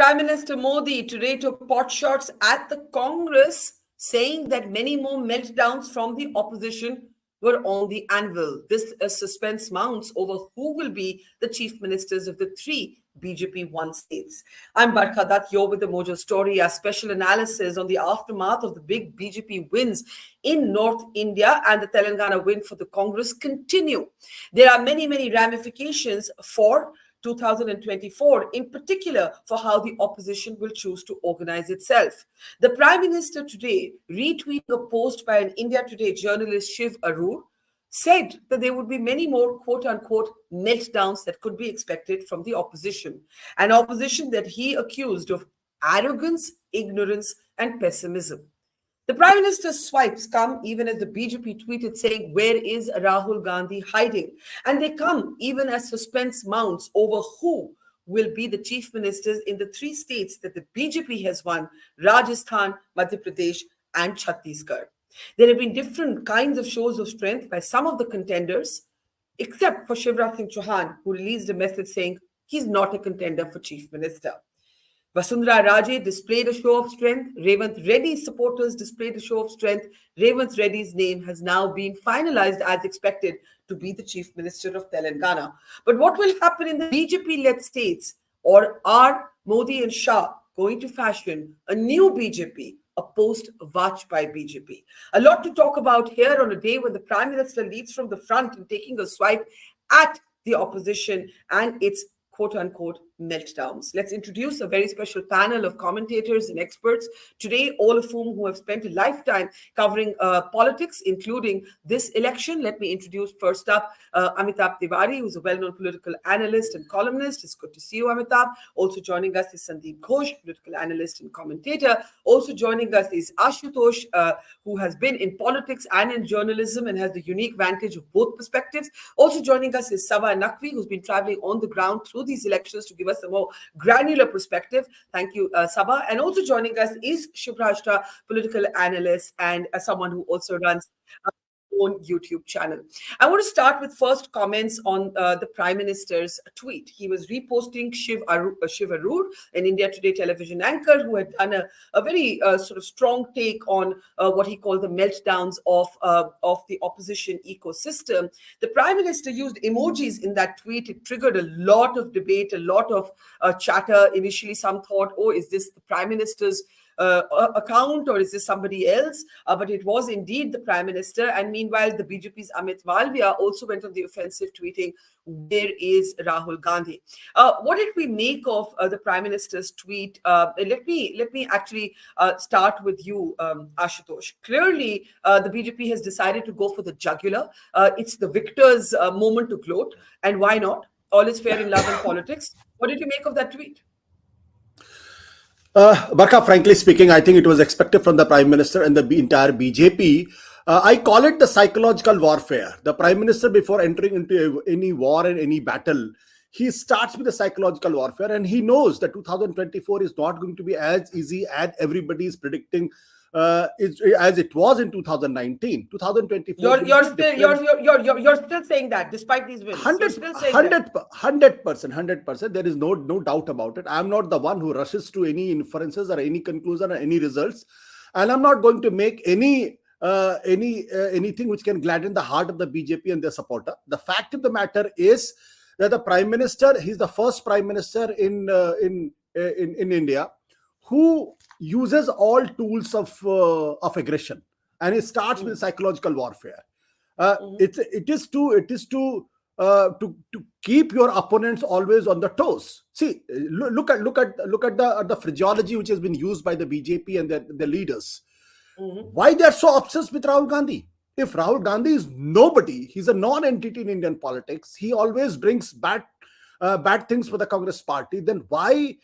Prime Minister Modi today took potshots at the Congress, saying that many more meltdowns from the opposition were on the anvil. This suspense mounts over who will be the chief ministers of the three BJP-won states. I'm Barkha Dutt, here with the Mojo Story, our special analysis on the aftermath of the big BJP wins in North India and the Telangana win for the Congress continue. There are many ramifications for 2024, in particular for how the opposition will choose to organize itself. The Prime Minister today, retweeting a post by an India Today journalist, Shiv Arur, said that there would be many more quote-unquote meltdowns that could be expected from the opposition, an opposition that he accused of arrogance, ignorance, and pessimism. The Prime Minister's swipes come even as the BJP tweeted saying, "Where is Rahul Gandhi hiding?" And they come even as suspense mounts over who will be the chief ministers in the three states that the BJP has won: Rajasthan, Madhya Pradesh, and Chhattisgarh. There have been different kinds of shows of strength by some of the contenders, except for Shivraj Singh Chouhan, who released a message saying he's not a contender for chief minister. Vasundhara Raje displayed a show of strength. Revanth Reddy's supporters displayed a show of strength. Revanth Reddy's name has now been finalized as expected to be the chief minister of Telangana. But what will happen in the BJP-led states? Or are Modi and Shah going to fashion a new BJP, a post-Vajpayee BJP? A lot to talk about here on a day when the Prime Minister leads from the front and taking a swipe at the opposition and its quote-unquote meltdowns. Let's introduce a very special panel of commentators and experts today, all of whom who have spent a lifetime covering politics, including this election. Let me introduce first up Amitabh Tiwari, who's a well-known political analyst and columnist. It's good to see you, Amitabh. Also joining us is Sandeep Ghosh, political analyst and commentator. Also joining us is Ashutosh, who has been in politics and in journalism and has the unique vantage of both perspectives. Also joining us is Saba Naqvi, who's been traveling on the ground through these elections to give us a more granular perspective. Thank you, Saba. And also joining us is Shivraj, political analyst and someone who also runs own YouTube channel. I want to start with first comments on the Prime Minister's tweet. He was reposting Shiv Arur, an India Today television anchor who had done a very sort of strong take on what he called the meltdowns of the opposition ecosystem. The Prime Minister used emojis in that tweet. It triggered a lot of debate, a lot of chatter. Initially, some thought, oh, is this the Prime Minister's account or is this somebody else? But it was indeed the Prime Minister. And meanwhile, the BJP's Amit Walvia also went on the offensive, tweeting, "Where is Rahul Gandhi?" What did we make of the Prime Minister's tweet? Let me actually start with you, Ashutosh. Clearly, the BJP has decided to go for the jugular. It's the victor's moment to gloat. And why not? All is fair in love and politics. What did you make of that tweet? Barkha, frankly speaking, I think it was expected from the Prime Minister and the entire BJP. I call it the psychological warfare. The Prime Minister, before entering into any war and any battle, he starts with the psychological warfare, and he knows that 2024 is not going to be as easy as everybody is predicting as it was in 2019. 2024. You're still saying that despite these wins. 100%. There is no doubt about it. I'm not the one who rushes to any inferences or any conclusion or any results, and I'm not going to make anything which can gladden the heart of the BJP and their supporter. The fact of the matter is that the Prime Minister, he's the first Prime Minister in India who uses all tools of aggression, and it starts with psychological warfare. It is to keep your opponents always on the toes. See, look at the phraseology which has been used by the BJP and the leaders. Why they are so obsessed with Rahul Gandhi? If Rahul Gandhi is nobody, he's a non-entity in Indian politics. He always brings bad things for the Congress party. Then why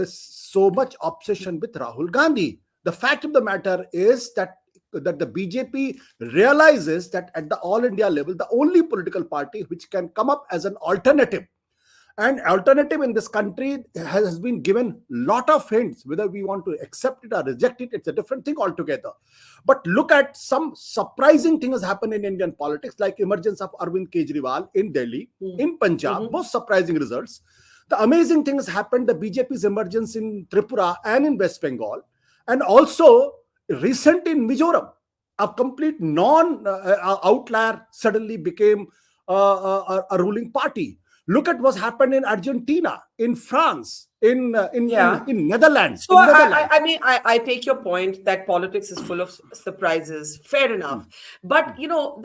so much obsession with Rahul Gandhi? The fact of the matter is that the BJP realizes that at the all India level, the only political party which can come up as an alternative, and alternative in this country has been given lot of hints. Whether we want to accept it or reject it, it's a different thing altogether. But look at some surprising things happen in Indian politics, like emergence of Arvind Kejriwal in Delhi, in Punjab, most surprising results. The amazing things happened, the BJP's emergence in Tripura and in West Bengal, and also recent in Mizoram. A complete non-outlier suddenly became a ruling party. Look at what's happened in Argentina, in France, Yeah. in Netherlands. So I mean, I take your point that politics is full of surprises. Fair enough, but you know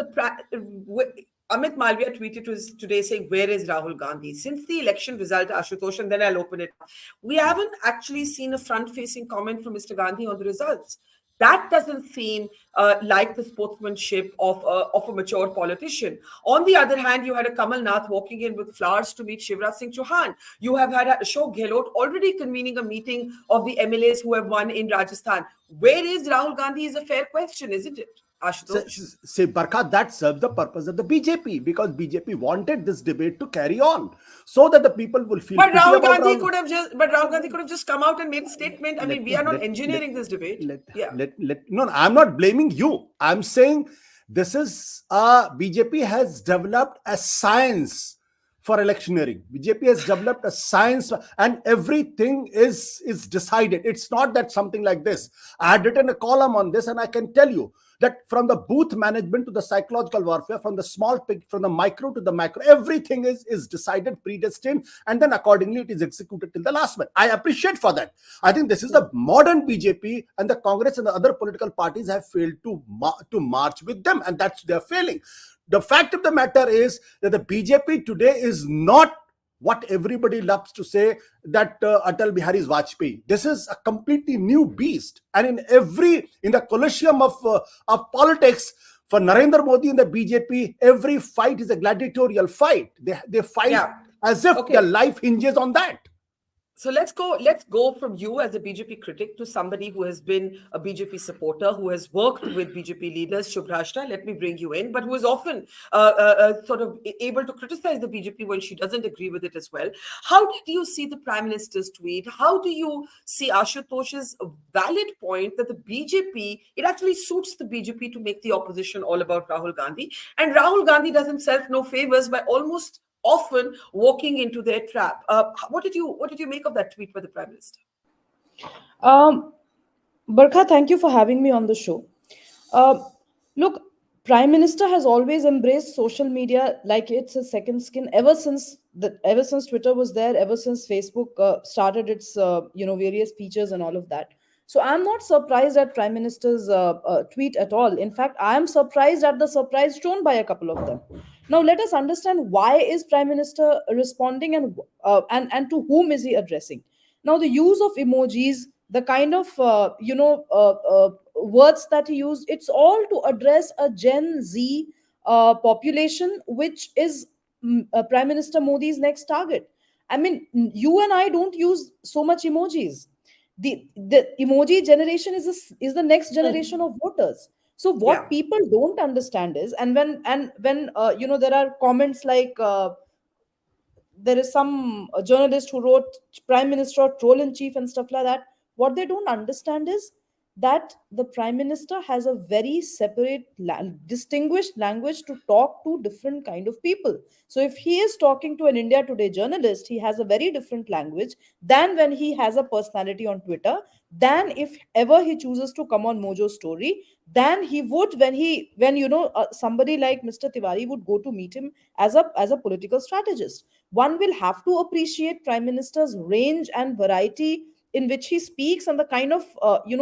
Amit Malviya tweeted today saying, "Where is Rahul Gandhi?" Since the election result, Ashutosh, and then I'll open it up. We haven't actually seen a front-facing comment from Mr. Gandhi on the results. That doesn't seem like the sportsmanship of a mature politician. On the other hand, you had a Kamal Nath walking in with flowers to meet Shivraj Singh Chouhan. You have had Ashok Gehlot already convening a meeting of the MLAs who have won in Rajasthan. Where is Rahul Gandhi is a fair question, isn't it, Ashutosh? Say, Barkha, that serves the purpose of the BJP, because BJP wanted this debate to carry on so that the people will feel. But Rahul Gandhi could have just come out and made a statement. I mean, we are not engineering this debate. No, I'm not blaming you. I'm saying this is BJP has developed a science for electioneering. BJP has developed a science, and everything is decided. It's not that something like this. I had written a column on this, and I can tell you that from the booth management to the psychological warfare, from the small pig, from the micro to the macro, everything is decided, predestined, and then accordingly it is executed till the last minute. I appreciate for that. I think this is the modern BJP, and the Congress and the other political parties have failed to march with them, and that's their failing. The fact of the matter is that the BJP today is not what everybody loves to say, that Atal Bihari is Vajpayee. This is a completely new beast, and in the coliseum of politics, for Narendra Modi and the BJP, every fight is a gladiatorial fight. They fight as if their life hinges on that. So let's go from you as a BJP critic to somebody who has been a BJP supporter, who has worked with BJP leaders. Shivraj, let me bring you in, but who is often sort of able to criticize the BJP when she doesn't agree with it as well. How did you see the Prime Minister's tweet? How do you see Ashutosh's valid point that the BJP, it actually suits the BJP to make the opposition all about Rahul Gandhi, and Rahul Gandhi does himself no favors by almost often walking into their trap? What did you make of that tweet by the Prime Minister? Barkha, thank you for having me on the show. Look, Prime Minister has always embraced social media like it's a second skin ever since Twitter was there, ever since Facebook started its various features and all of that. So I'm not surprised at Prime Minister's tweet at all. In fact, I am surprised at the surprise shown by a couple of them. Now let us understand, why is Prime Minister responding, and to whom is he addressing? Now the use of emojis, the kind of words that he used, it's all to address a Gen Z population, which is Prime Minister Modi's next target. I mean, you and I don't use so much emojis. The emoji generation is the next generation of voters. So what people don't understand is, and when there are comments like there is some journalist who wrote Prime Minister or troll in chief and stuff like that. What they don't understand is that the Prime Minister has a very separate, distinguished language to talk to different kind of people. So if he is talking to an India Today journalist, he has a very different language than when he has a personality on Twitter, than if ever he chooses to come on Mojo Story, than he would when somebody like Mr. Tiwari would go to meet him as a political strategist. One will have to appreciate Prime Minister's range and variety in which he speaks and the kind of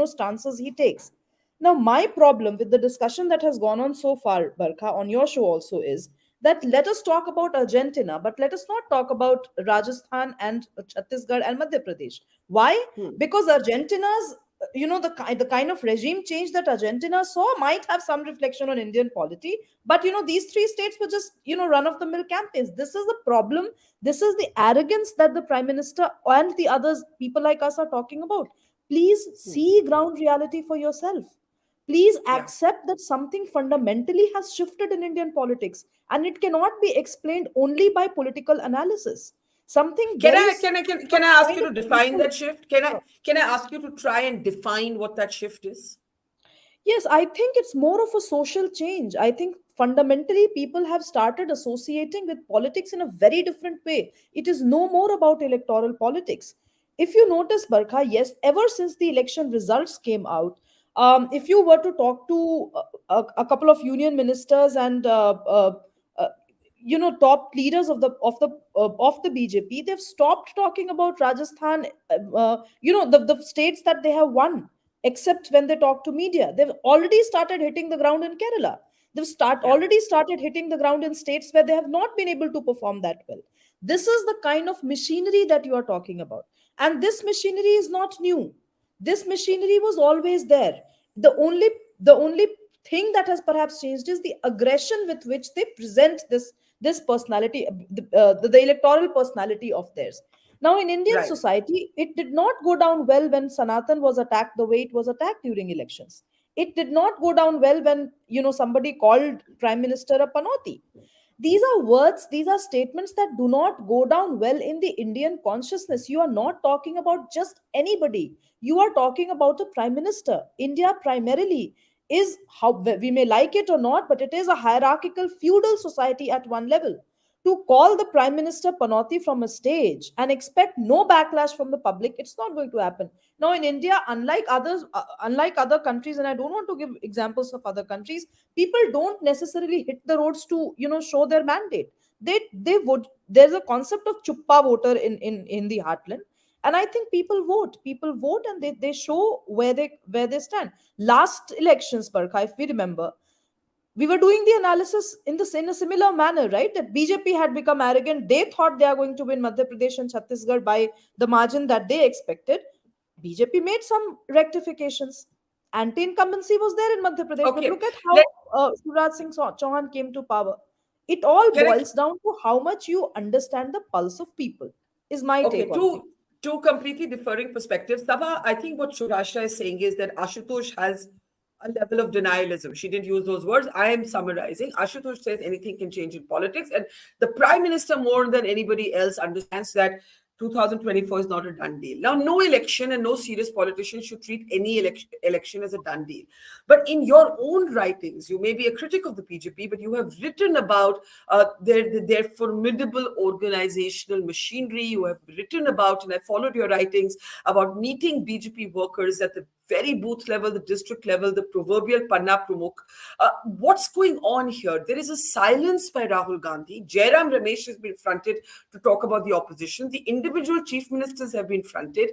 stances he takes. Now my problem with the discussion that has gone on so far, Barkha, on your show also, is that let us talk about Argentina, but let us not talk about Rajasthan and Chhattisgarh and Madhya Pradesh. Why? Because Argentina's the kind of regime change that Argentina saw might have some reflection on Indian polity, but these three states were just run of the mill campaigns. This is the problem. This is the arrogance that the Prime Minister and the others, people like us, are talking about. Please see ground reality for yourself. Please accept that something fundamentally has shifted in Indian politics, and it cannot be explained only by political analysis. Something Can I ask you to define that shift? Can I ask you to try and define what that shift is? Yes, I think it's more of a social change. I think fundamentally people have started associating with politics in a very different way. It is no more about electoral politics. If you notice, Barkha, yes, ever since the election results came out, if you were to talk to a couple of union ministers and uh, top leaders of the BJP, they've stopped talking about Rajasthan, the states that they have won, except when they talk to media. They've already started hitting the ground in Kerala. They've Yeah. already started hitting the ground in states where they have not been able to perform that well. This is the kind of machinery that you are talking about. And this machinery is not new. This machinery was always there. The only thing that has perhaps changed is the aggression with which they present this personality, the electoral personality of theirs. Now, in Indian Right. society, it did not go down well when Sanatan was attacked the way it was attacked during elections. It did not go down well when somebody called Prime Minister a panoti. These are words, these are statements that do not go down well in the Indian consciousness. You are not talking about just anybody. You are talking about a prime minister. India primarily is, how we may like it or not, but it is a hierarchical feudal society at one level. To call the prime minister panoti from a stage and expect no backlash from the public, it's not going to happen. Now, in India, unlike other countries, and I don't want to give examples of other countries, people don't necessarily hit the roads to show their mandate. They would, there's a concept of chuppa voter in the heartland, and I think people vote and they show where they stand. Last elections, Barkha, if we remember, we were doing the analysis in a similar manner, right? That BJP had become arrogant. They thought they are going to win Madhya Pradesh and Chhattisgarh by the margin that they expected. BJP made some rectifications. Anti-incumbency was there in Madhya Pradesh, but Okay. look at Let how Shivraj Singh Chouhan came to power. It all can I boils down to how much you understand the pulse of people, is my Okay, take on things. two completely differing perspectives. Sabha, I think what Shurasha is saying is that Ashutosh has a level of denialism. She didn't use those words. I am summarizing. Ashutosh says anything can change in politics, and the Prime Minister, more than anybody else, understands that 2024 is not a done deal. Now, no election and no serious politician should treat any election as a done deal. But in your own writings, you may be a critic of the BJP, but you have written about their formidable organizational machinery. You have written about, and I followed your writings about meeting BJP workers at the very booth level, the district level, the proverbial panna pramukh. What's going on here? There is a silence by Rahul Gandhi. Jairam Ramesh has been fronted to talk about the opposition. The individual chief ministers have been fronted.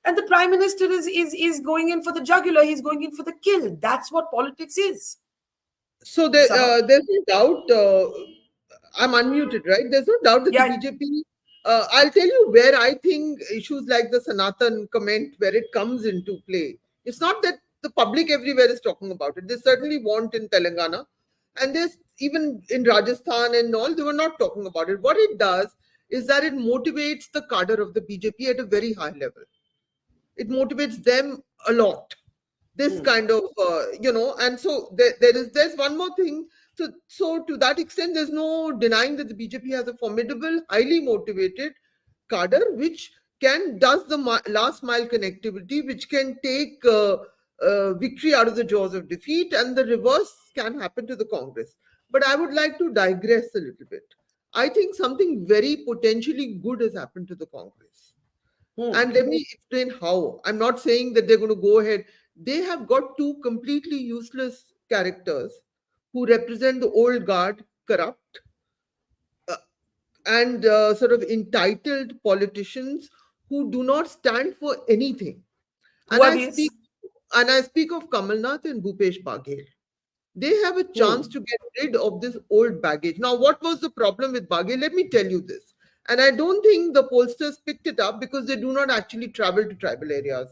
And the prime minister is going in for the jugular. He's going in for the kill. That's what politics is. So Sabha? there's no doubt. I'm unmuted, right? There's no doubt that the Yeah. BJP. I'll tell you where I think issues like the Sanatan comment, where it comes into play. It's not that the public everywhere is talking about it. They certainly want in Telangana, and there's even in Rajasthan and all. They were not talking about it. What it does is that it motivates the cadre of the BJP at a very high level. It motivates them a lot, this Hmm. kind of and so there's one more thing. So to that extent, there's no denying that the BJP has a formidable, highly motivated cadre which does the last mile connectivity, which can take victory out of the jaws of defeat, and the reverse can happen to the Congress. But I would like to digress a little bit. I think something very potentially good has happened to the Congress, Hmm. and let me explain how. I'm not saying that they're going to go ahead. They have got two completely useless characters who represent the old guard, corrupt, uh, and sort of entitled politicians who do not stand for anything. Who And are I these? speak and I speak of Kamalnath and Bhupesh Baghel. They have a chance Hmm. to get rid of this old baggage. Now, what was the problem with Baghel? Let me tell you this. And I don't think the pollsters picked it up because they do not actually travel to tribal areas.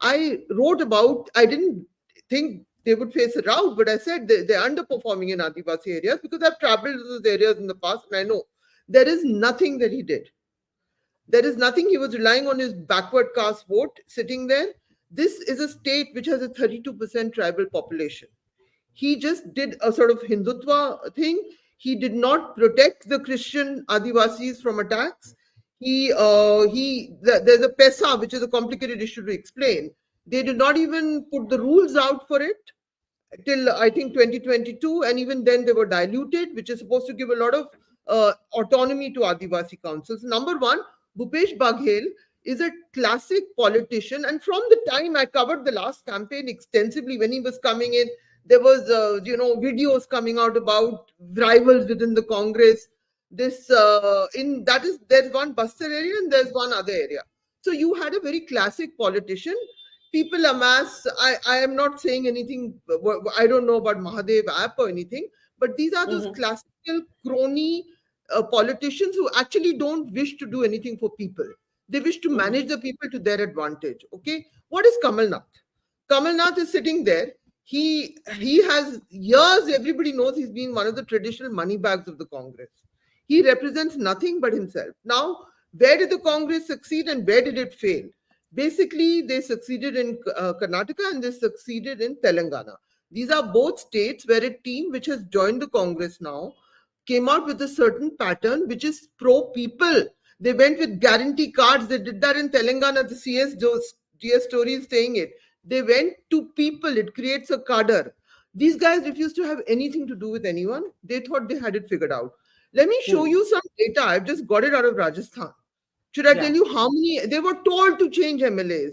I wrote about, I didn't think they would face a rout, but I said they're underperforming in Adivasi areas because I've traveled to those areas in the past and I know there is nothing that he did. There is nothing. He was relying on his backward caste vote sitting there. This is a state which has a 32% tribal population. He just did a sort of Hindutva thing. He did not protect the Christian Adivasis from attacks. There's a PESA, which is a complicated issue to explain. They did not even put the rules out for it. till I think 2022, and even then they were diluted, which is supposed to give a lot of autonomy to Adivasi councils. Number one, Bhupesh Baghel is a classic politician, and from the time I covered the last campaign extensively, when he was coming in, there was videos coming out about rivals within the Congress. This in that is there's one Bastar area and there's one other area. So you had a very classic politician. People amass. I am not saying anything. I don't know about Mahadev app or anything, but these are those classical crony politicians who actually don't wish to do anything for people. They wish to manage the people to their advantage. Okay, what is Kamal Nath? Kamal Nath is sitting there. He has years. Everybody knows he's been one of the traditional money bags of the Congress. He represents nothing but himself. Now, where did the Congress succeed and where did it fail? Basically, they succeeded in Karnataka and they succeeded in Telangana. These are both states where a team which has joined the Congress now came out with a certain pattern which is pro people. They went with guarantee cards. They did that in Telangana. The GS story is saying it. They went to people. It creates a cadre. These guys refused to have anything to do with anyone. They thought they had it figured out. Let me show you some data. I've just got it out of Rajasthan. Should I tell you how many? They were told to change MLAs.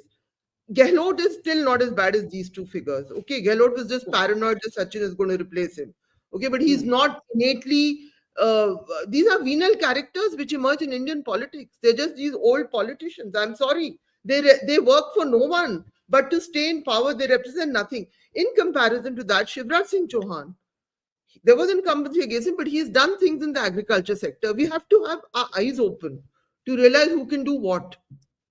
Gehlot is still not as bad as these two figures. Okay, Gehlot was just paranoid that Sachin is going to replace him. Okay, but he's not innately. These are venal characters which emerge in Indian politics. They're just these old politicians. I'm sorry. They work for no one, but to stay in power, they represent nothing. In comparison to that, Shivraj Singh Chouhan, there was incumbency against him, but he's done things in the agriculture sector. We have to have our eyes open to realize who can do what.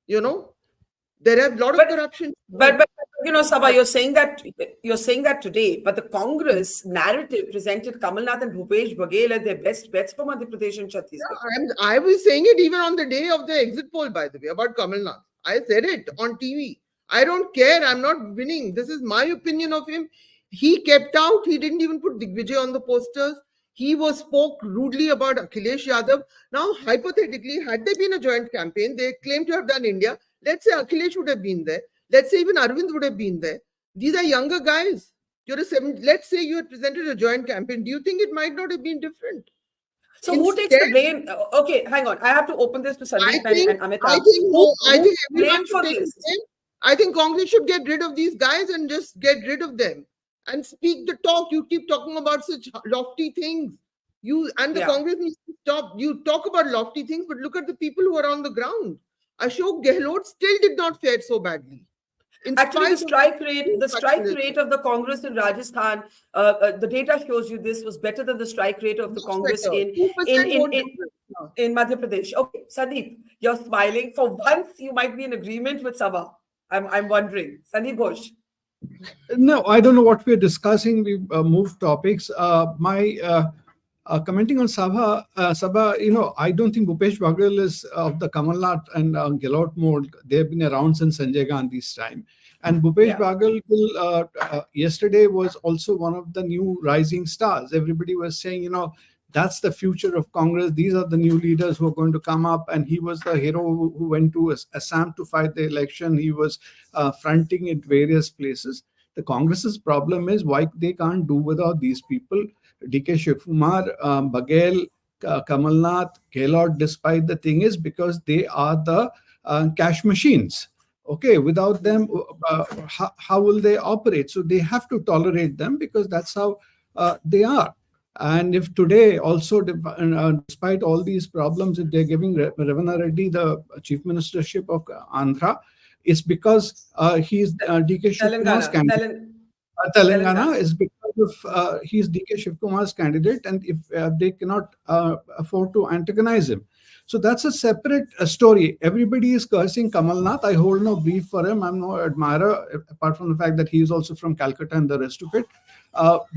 There are a lot of corruption. But Sabha, you're saying that today, but the Congress narrative presented Kamal Nath and Bhupesh Baghel as their best bets for Madhya Pradesh and Chhattisgarh. Yeah, I was saying it even on the day of the exit poll, by the way, about Kamal Nath. I said it on TV. I don't care. I'm not winning. This is my opinion of him. He kept out. He didn't even put Digvijay on the posters. He spoke rudely about Akhilesh Yadav. Now, hypothetically, had there been a joint campaign, they claim to have done India. Let's say Akhilesh would have been there. Let's say even Arvind would have been there. These are younger guys. Let's say you had presented a joint campaign. Do you think it might not have been different? So who takes the blame? Okay, hang on. I have to open this to Sandeep and Amitabh. I think everyone should take the blame. I think Congress should get rid of these guys and just get rid of them and speak the talk. You keep talking about such lofty things. The Congress needs to stop. You talk about lofty things, but look at the people who are on the ground. Ashok Gehlot still did not fare so badly. Actually, the strike rate of the Congress in Rajasthan, the data shows you this was better than the strike rate of the Congress in Madhya Pradesh. Okay, Sandeep, you're smiling. For once, you might be in agreement with Sabha. I'm wondering. Sandeep Ghosh. No, I don't know what we're discussing. We moved topics. Commenting on Sabha, I don't think Bhupesh Baghel is of the Kamal Nath and Gehlot mode. They've been around since Sanjay Gandhi's time. And Bhupesh Baghel yesterday was also one of the new rising stars. Everybody was saying, that's the future of Congress. These are the new leaders who are going to come up. And he was the hero who went to Assam to fight the election. He was fronting at various places. The Congress's problem is why they can't do without these people. DK Shivkumar, Baghel, Kamal Nath, Gehlot, despite the thing is because they are the cash machines. Okay, without them, how will they operate? So they have to tolerate them because that's how they are. And if today also, despite all these problems, if they're giving Revanth Reddy the chief ministership of Andhra, it's because he's DK Shivkumar's candidate. Telangana is because of he's DK Shivkumar's candidate, and if they cannot afford to antagonize him. So that's a separate story. Everybody is cursing Kamal Nath. I hold no beef for him. I'm no admirer, apart from the fact that he is also from Calcutta and the rest of it.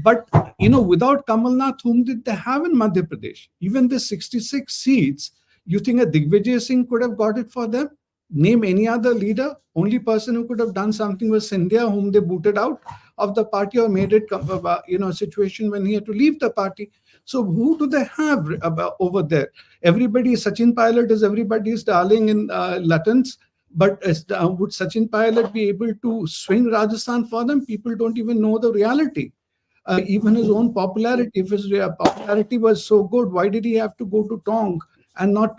But, without Kamal Nath, whom did they have in Madhya Pradesh? Even the 66 seats, you think a Digvijay Singh could have got it for them? Name any other leader. Only person who could have done something was Scindia, whom they booted out of the party or made it a situation when he had to leave the party. So who do they have over there? Everybody, Sachin Pilot is everybody's darling in Lutyens. But would Sachin Pilot be able to swing Rajasthan for them? People don't even know the reality. even his own popularity. If his popularity was so good, why did he have to go to Tong and not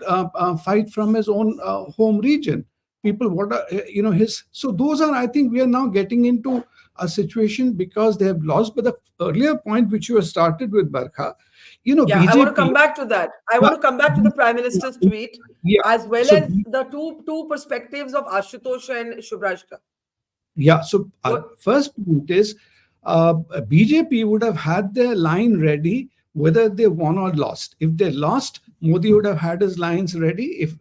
fight from his own home region? People, what are, his. So those are, I think, we are now getting into a situation because they have lost. But the earlier point which you have started with, Barkha, Yeah, I want to BJP. come back to that. I want to come back to the Prime Minister's tweet, Yeah. as well So as the two perspectives of Ashutosh and Shivraj. yeah. So What? first point is BJP would have had their line ready whether they won or lost. If they lost, Modi would have had his lines ready. If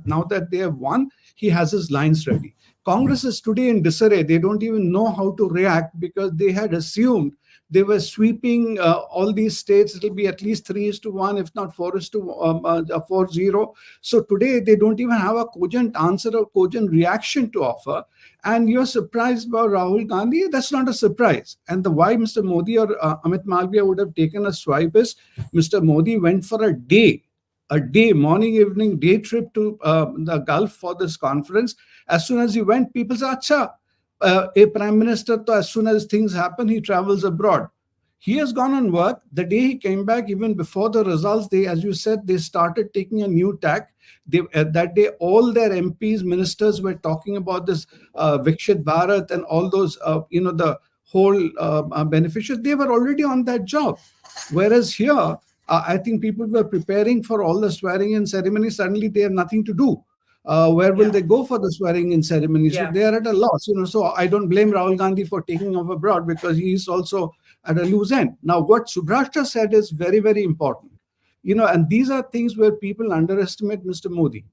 now that they have won, he has his lines ready. Congress is today in disarray. They don't even know how to react because they had assumed they were sweeping all these states. It will be at least 3:1, if not 4:0. So today they don't even have a cogent answer or cogent reaction to offer. And you're surprised about Rahul Gandhi? That's not a surprise. And the why Mr. Modi or Amit Malviya would have taken a swipe is Mr. Modi went for a day, morning, evening, day trip to the Gulf for this conference. As soon as he went, people said, Acha, a prime minister, to as soon as things happen, he travels abroad. He has gone on work. The day he came back, even before the results, they, as you said, they started taking a new tack. That day, all their MPs, ministers were talking about this Vikshit Bharat and all those, the whole beneficiaries. They were already on that job. Whereas here, I think people were preparing for all the swearing-in ceremony. Suddenly, they have nothing to do. Where will they go for the swearing-in ceremony? So they are at a loss. So I don't blame Rahul Gandhi for taking off abroad because he is also at a loose end. Now, what Subhrashta said is very, very important. And these are things where people underestimate Mr. Modi.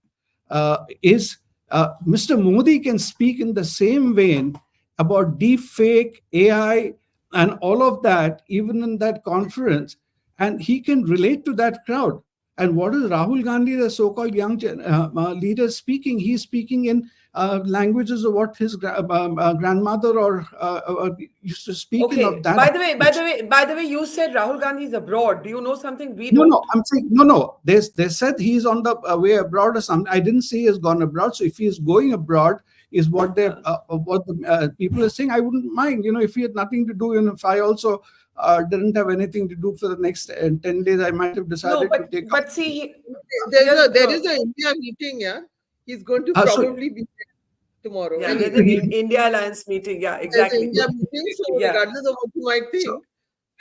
Mr. Modi can speak in the same vein about deep fake, AI, and all of that, even in that conference, and he can relate to that crowd. And what is Rahul Gandhi, the so-called young leader, speaking? He's speaking in languages of what his grandmother or used to speak in of that. By the way, you said Rahul Gandhi is abroad. Do you know something we don't? No, I'm saying no. They said he's on the way abroad or something. I didn't say he has gone abroad. So if he is going abroad, is what they what the people are saying. I wouldn't mind. If he had nothing to do, if I also didn't have anything to do for the next 10 days, I might have decided to take. But see, there is an India meeting. Yeah, he's going to probably be there tomorrow. Yeah, there's an India Alliance meeting. Yeah, exactly. There's an India meeting, so regardless of what you might think,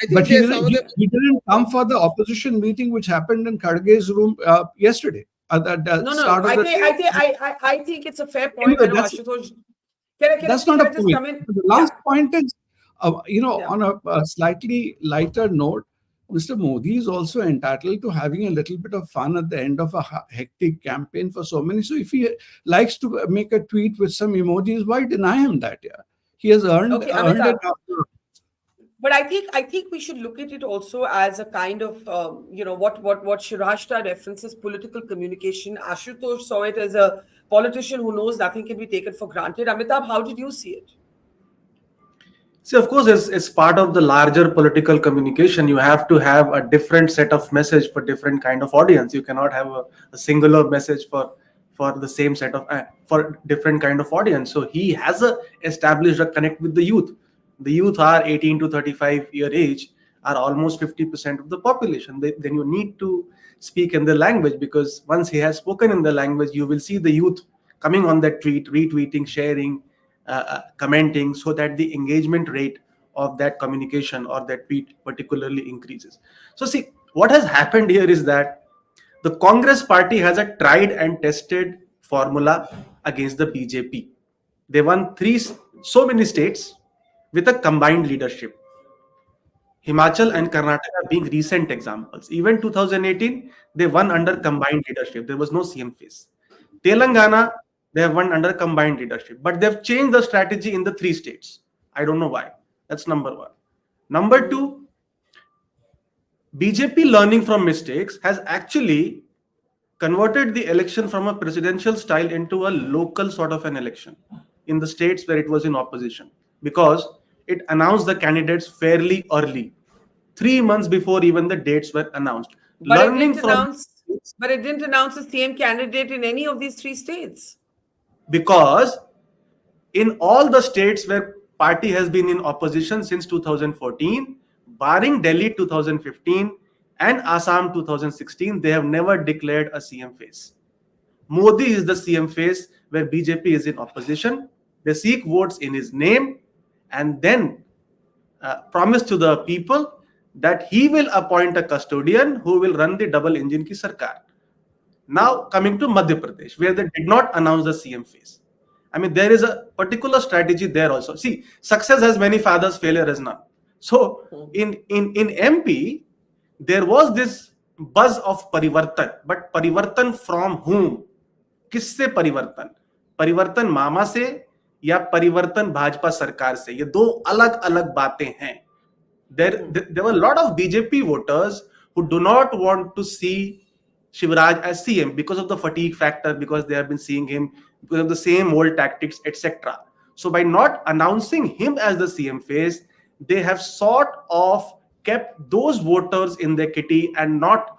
I think but he didn't come for the opposition meeting which happened in Kharge's room yesterday. I think it's a fair point. Anyway, that's not a point. The last point is, on a slightly lighter note, Mr. Modi is also entitled to having a little bit of fun at the end of a hectic campaign for so many. So if he likes to make a tweet with some emojis, why deny him that? Yeah, he has earned it. But I think we should look at it also as a kind of what Shivraj references political communication. Ashutosh saw it as a politician who knows nothing can be taken for granted. Amitabh, how did you see it? See, of course, it's part of the larger political communication. You have to have a different set of message for different kind of audience. You cannot have a singular message for the same set of for different kind of audience. So he has established a connect with the youth. The youth are 18 to 35 year age, are almost 50% of the population. Then you need to speak in the language, because once he has spoken in the language, you will see the youth coming on that tweet, retweeting, sharing, commenting, so that the engagement rate of that communication or that tweet particularly increases. So see, what has happened here is that the Congress party has a tried and tested formula against the BJP. They won so many states with a combined leadership. Himachal and Karnataka being recent examples. Even 2018, they won under combined leadership. There was no CM phase. Telangana, they have won under combined leadership. But they've changed the strategy in the 3 states. I don't know why. That's number 1. Number 2, BJP, learning from mistakes, has actually converted the election from a presidential style into a local sort of an election in the states where it was in opposition, because it announced the candidates fairly early, 3 months before even the dates were announced. But it didn't announce the same candidate in any of these 3 states. Because in all the states where party has been in opposition since 2014, barring Delhi 2015 and Assam 2016, they have never declared a CM face. Modi is the CM face where BJP is in opposition. They seek votes in his name and then promise to the people that he will appoint a custodian who will run the double engine ki sarkar. Now coming to Madhya Pradesh, where they did not announce the CM face. I mean, there is a particular strategy there also. See, success has many fathers, failure has none. So in MP, there was this buzz of parivartan, but parivartan from whom? किससे परिवर्तन? परिवर्तन मामा से या परिवर्तन भाजपा सरकार से? ये दो अलग अलग बातें हैं. There were a lot of BJP voters who do not want to see Shivraj as CM because of the fatigue factor, because they have been seeing him because of the same old tactics, etc. So by not announcing him as the CM face, they have sort of kept those voters in their kitty and not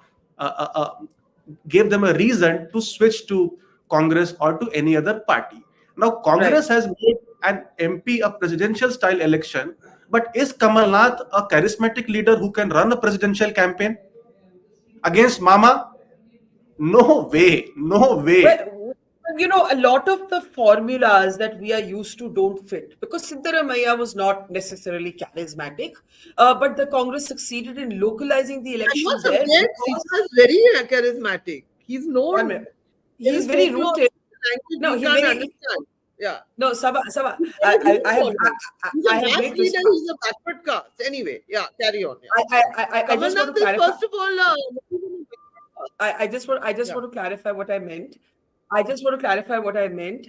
gave them a reason to switch to Congress or to any other party. Now Congress has made an MP a presidential style election, but is Kamal Nath a charismatic leader who can run a presidential campaign against Mama? No way, no way. Well, you know, a lot of the formulas that we are used to don't fit, because Siddaramaiah was not necessarily charismatic, but the Congress succeeded in localizing the I election must there. admit, because- he was very charismatic. He's One known. minute. He's very rooted. No, No, he he can't very- understand. Yeah. No, Sabah, He's I very have, good. He's I a have mass great leader. respect. He's a backward caste. Anyway, yeah, carry on. Yeah. I Kamal just want Nath to is clarify. first of all. I just want Yeah. to clarify what I meant. I just want to clarify what I meant.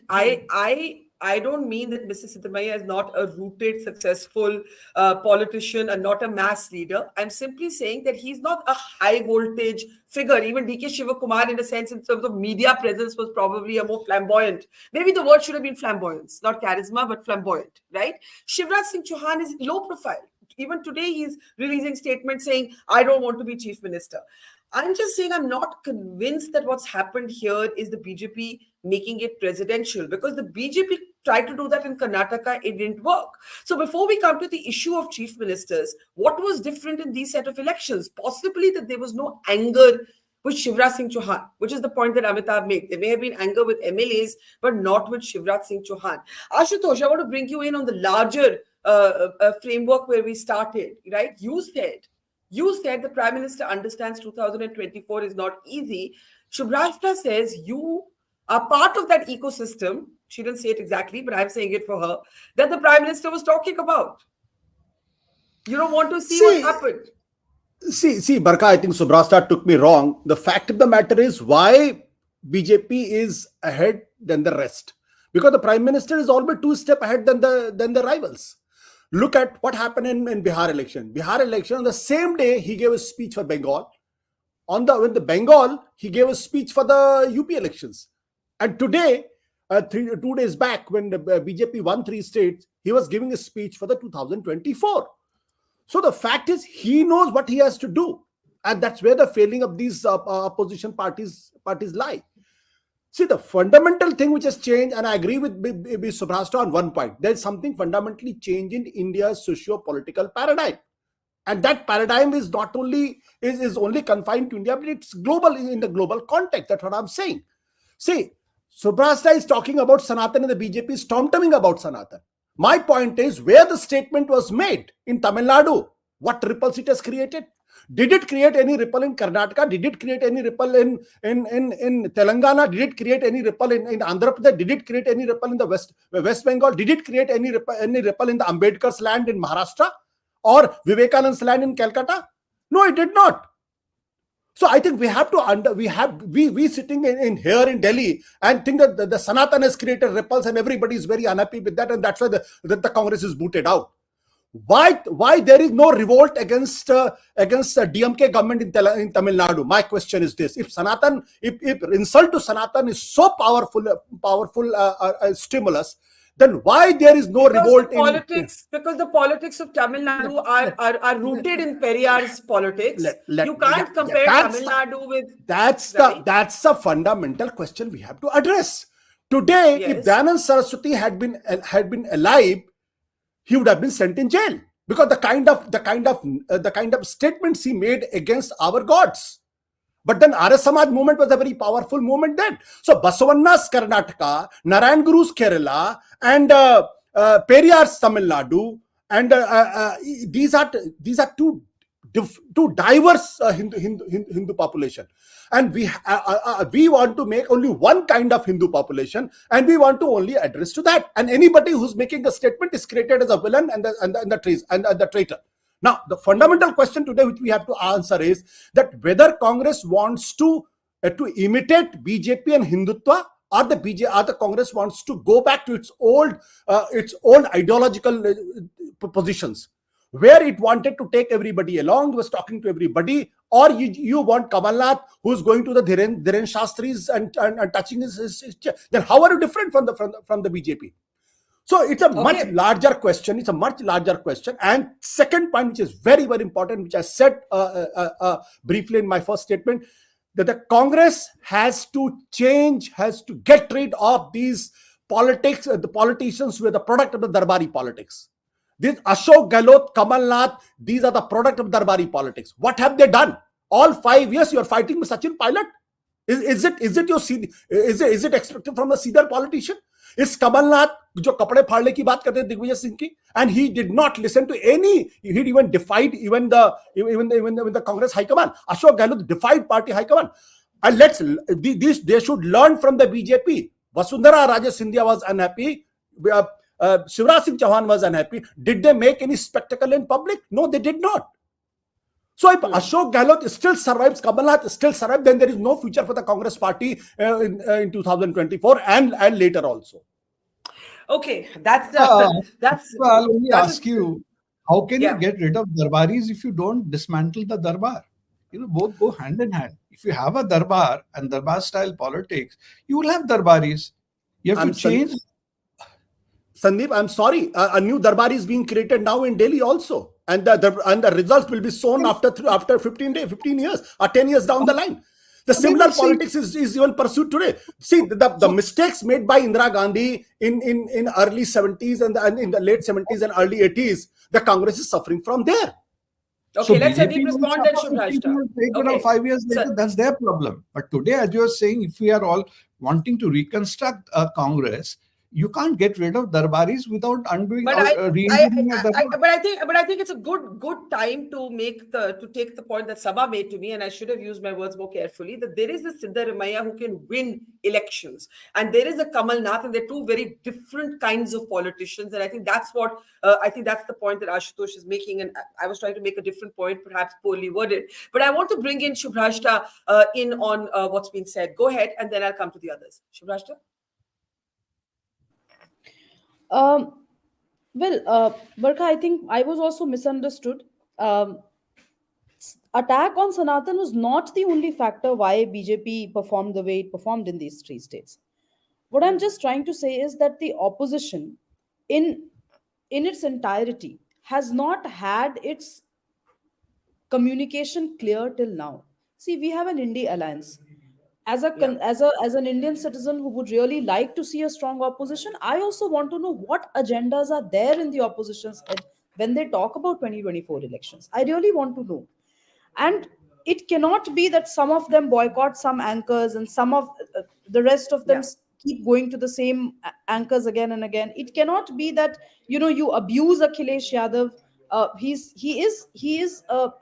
I don't mean that Mr. Siddaramaiah is not a rooted, successful politician and not a mass leader. I'm simply saying that he's not a high voltage figure. Even DK Shivakumar, in a sense, in terms of media presence, was probably a more flamboyant. Maybe the word should have been flamboyance, not charisma, but flamboyant, right? Shivraj Singh Chouhan is low profile. Even today, he's releasing statements saying, I don't want to be chief minister. I'm just saying I'm not convinced that what's happened here is the BJP making it presidential, because the BJP tried to do that in Karnataka, it didn't work. So before we come to the issue of chief ministers, what was different in these set of elections? Possibly that there was no anger with Shivraj Singh Chouhan, which is the point that Amitabh made. There may have been anger with MLAs, but not with Shivraj Singh Chouhan. Ashutosh, I want to bring you in on the larger framework where we started, right? You said the Prime Minister understands 2024 is not easy. Shubhrajta says you are part of that ecosystem. She didn't say it exactly, but I'm saying it for her, that the Prime Minister was talking about. You don't want to see what happened. See, Barkha, I think Subrasta took me wrong. The fact of the matter is why BJP is ahead than the rest. Because the Prime Minister is always 2 steps ahead than the rivals. Look at what happened in Bihar election. Bihar election, on the same day, he gave a speech for Bengal. With the Bengal, he gave a speech for the UP elections. And today, 2 days back, when the BJP won 3 states, he was giving a speech for the 2024. So the fact is, he knows what he has to do. And that's where the failing of these opposition parties lie. See, the fundamental thing which has changed, and I agree with Subrasta on one point, there's something fundamentally changed in India's socio-political paradigm. And that paradigm is not only is only confined to India, but it's global, in the global context. That's what I'm saying. See, Subrasta is talking about Sanatan and the BJP is tom-tomming about Sanatan. My point is, where the statement was made in Tamil Nadu, what ripples it has created? Did it create any ripple in Karnataka? Did it create any ripple in Telangana? Did it create any ripple in Andhra Pradesh? Did it create any ripple in the West Bengal? Did it create any ripple in the Ambedkar's land in Maharashtra or Vivekanand's land in Calcutta? No, it did not. So I think we have to we sitting in here in Delhi and think that the Sanatan has created ripples and everybody is very unhappy with that, and that's why the Congress is booted out. Why there is no revolt against the DMK government in Tamil Nadu? My question is this: if insult to Sanatan is so powerful stimulus, then why there is no revolt because the politics of Tamil Nadu are rooted in Periyar's politics. You can't compare Tamil Nadu with... That's the fundamental question we have to address. Today, if Dayanand Saraswati had been alive, he would have been sent in jail because the kind of statements he made against our gods. But then Arya Samaj movement was a very powerful movement then. So Basavanna's Karnataka, Narayan Guru's Kerala, and Periyar's Tamil Nadu, and these are two diverse Hindu population, and we want to make only one kind of Hindu population, and we want to only address to that. And anybody who's making a statement is created as a villain and the traitor. Now, the fundamental question today which we have to answer is that whether Congress wants to imitate BJP and Hindutva, or the Congress wants to go back to its own ideological positions, where it wanted to take everybody along, was talking to everybody, or you want Kamal Nath, who's going to the Dhiren Shastris and touching his chair. Then how are you different from the BJP? So it's a much larger question. It's a much larger question. And second point, which is very, very important, which I said briefly in my first statement, that the Congress has to change, has to get rid of these politics, the politicians who are the product of the Darbari politics. This Ashok Gehlot, Kamal Nath, these are the product of Darbari politics. What have they done? All 5 years you are fighting with Sachin Pilot? Is it expected from a senior politician? Is Kamal Nath, जो कपड़े फाड़ने की बात करते हैं दिग्विजय सिंह की, and he did not listen to any, he even defied even the Congress High Command. Ashok Gehlot defied party High Command. And they should learn from the BJP. Vasundhara Raje Scindia was unhappy. Shivraj Singh Chouhan was unhappy. Did they make any spectacle in public? No, they did not. So if Ashok Gehlot still survives, Kamal Nath still survives, then there is no future for the Congress party in 2024 and later also. Okay, that's I'll only ask you, how can you get rid of Darbaris if you don't dismantle the Darbar? Both go hand in hand. If you have a Darbar and Darbar style politics, you will have Darbaris. You have to change. Sandeep, I'm sorry. A new Darbar is being created now in Delhi also. And the results will be shown after 15 years or 10 years down the line. The similar politics is even pursued today. See, the mistakes made by Indira Gandhi in early 70s and in the late 70s and early 80s, the Congress is suffering from there. Okay, let's Sandeep respond then, Shivraj. 5 years later, that's their problem. But today, as you are saying, if we are all wanting to reconstruct a Congress, you can't get rid of Darbaris without undoing but I think it's a good time to take the point that Sabha made to me, and I should have used my words more carefully, that there is a Siddaramaiah who can win elections, and there is a Kamal Nath, and they're two very different kinds of politicians. And I think that's what that's the point that Ashutosh is making, and I was trying to make a different point, perhaps poorly worded. But I want to bring in Shivraj in on what's been said. Go ahead, and then I'll come to the others. Shivraj? Barkha, I think I was also misunderstood. Attack on Sanatan was not the only factor why BJP performed the way it performed in these three states. What I'm just trying to say is that the opposition in its entirety has not had its communication clear till now. See, we have an Indie alliance. As an Indian citizen who would really like to see a strong opposition, I also want to know what agendas are there in the opposition's head when they talk about 2024 elections. I really want to know. And it cannot be that some of them boycott some anchors and some of the rest of them keep going to the same anchors again and again. It cannot be that you abuse Akhilesh Yadav. He is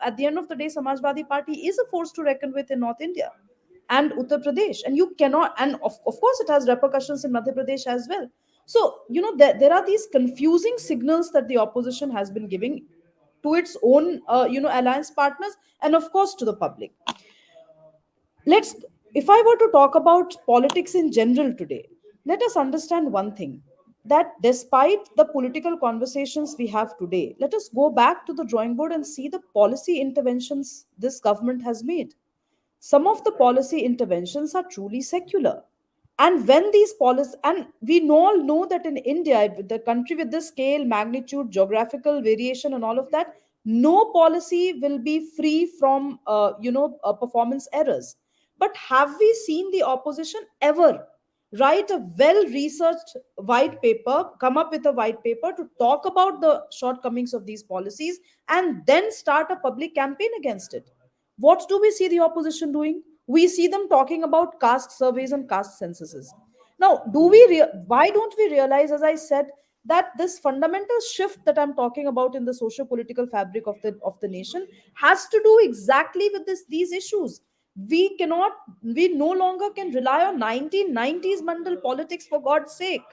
at the end of the day, Samajwadi Party is a force to reckon with in North India and Uttar Pradesh, and you cannot, and of course it has repercussions in Madhya Pradesh as well. So there are these confusing signals that the opposition has been giving to its own alliance partners and of course to the public. If I were to talk about politics in general today, let us understand one thing, that despite the political conversations we have today, let us go back to the drawing board and see the policy interventions this government has made. Some of the policy interventions are truly secular. And when these policies, and we all know that in India, the country with the scale, magnitude, geographical variation and all of that, no policy will be free from, performance errors. But have we seen the opposition ever write a well researched white paper, come up with a white paper to talk about the shortcomings of these policies, and then start a public campaign against it. What do we see the opposition doing? We see them talking about caste surveys and caste censuses. Now, why don't we realize, as I said, that this fundamental shift that I'm talking about in the socio-political fabric of the nation has to do exactly with these issues. We no longer can rely on 1990s mandal politics, for God's sake.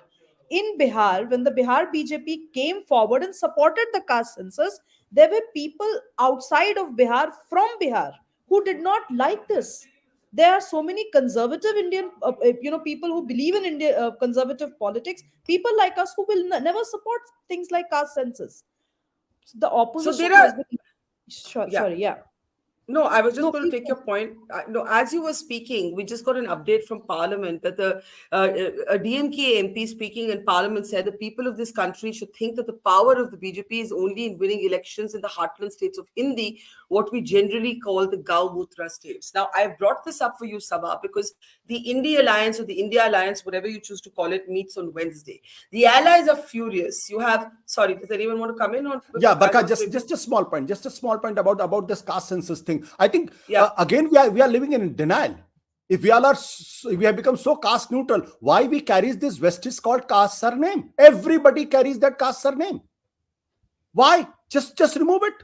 In Bihar, when the Bihar BJP came forward and supported the caste census, there were people outside of Bihar, from Bihar, who did not like this. There are so many conservative Indian, people who believe in India, conservative politics, people like us who will never support things like caste census. The So opposition there are, has been. Sure, yeah. sorry, yeah. No, I was just No, going to please take your point. No, as you were speaking, we just got an update from Parliament that a DMK MP speaking in Parliament said the people of this country should think that the power of the BJP is only in winning elections in the heartland states of Hindi, what we generally call the Gau Mutra states. Now, I brought this up for you, Sabha, because the India Alliance or the India Alliance, whatever you choose to call it, meets on Wednesday. The allies are furious. You have, sorry, does anyone want to come in on? Yeah, Barkha, just a small point, about this caste census thing. I think Yeah. again we are living in denial. If we have become so caste neutral, why we carries this vestige called caste surname? Everybody carries that caste surname. Why? Just remove it.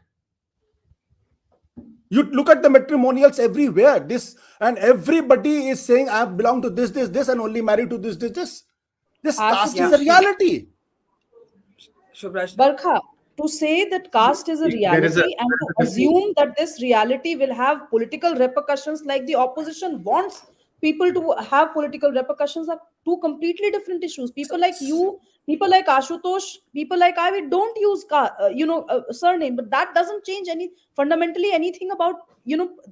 You look at the matrimonials everywhere. This and everybody is saying I belong to this, and only married to this. This caste is a reality. Shivraj. Barkha, to say that caste is a There is a reality and to assume that this reality will have political repercussions like the opposition wants people to have political repercussions are two completely different issues. People like you, people like Ashutosh, people like I, we don't use surname, but that doesn't change fundamentally anything about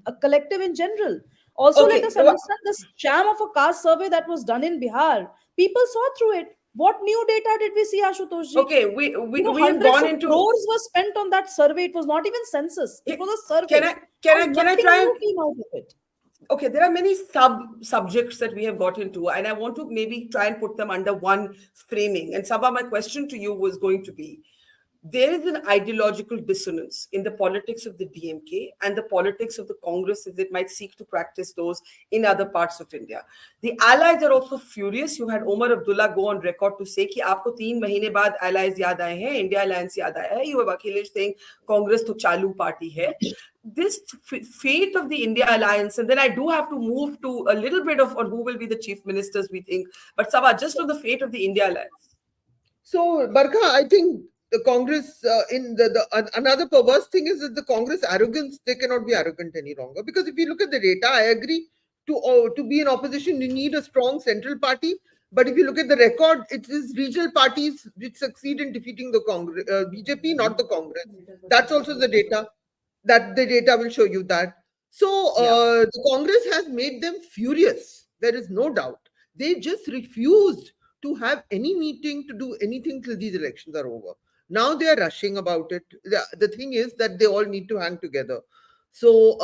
a collective in general. Also, let Okay, us understand this sham of a caste survey that was done in Bihar. People saw through it. What new data did we see, Ashutosh ji? okay, we have Hundreds gone of into. crores were spent on that survey. It was not even census. It was a survey. Can I Nothing try new and came out of it. okay, there are many subjects that we have got into, and I want to maybe try and put them under one framing. And Sabha, my question to you was going to be, there is an ideological dissonance in the politics of the DMK and the politics of the Congress as it might seek to practice those in other parts of India. The allies are also furious. You had Omar Abdullah go on record to say कि आपको 3 महीने बाद allies याद आए हैं, India Alliance याद आया है. You have Akhilesh saying Congress तो चालू party है. This fate of the India Alliance, and then I do have to move to a little bit of on who will be the chief ministers we think. But Sabha, just on the fate of the India Alliance. So, Barkha, I think the Congress, another perverse thing is that the Congress arrogance, they cannot be arrogant any longer. Because if you look at the data, I agree, to be in opposition, you need a strong central party. But if you look at the record, it is regional parties which succeed in defeating the Congress, BJP, not the Congress. That's also the data. That the data will show you that. So the Congress has made them furious. There is no doubt. They just refused to have any meeting, to do anything till these elections are over. Now they are rushing about it. The thing is that they all need to hang together. So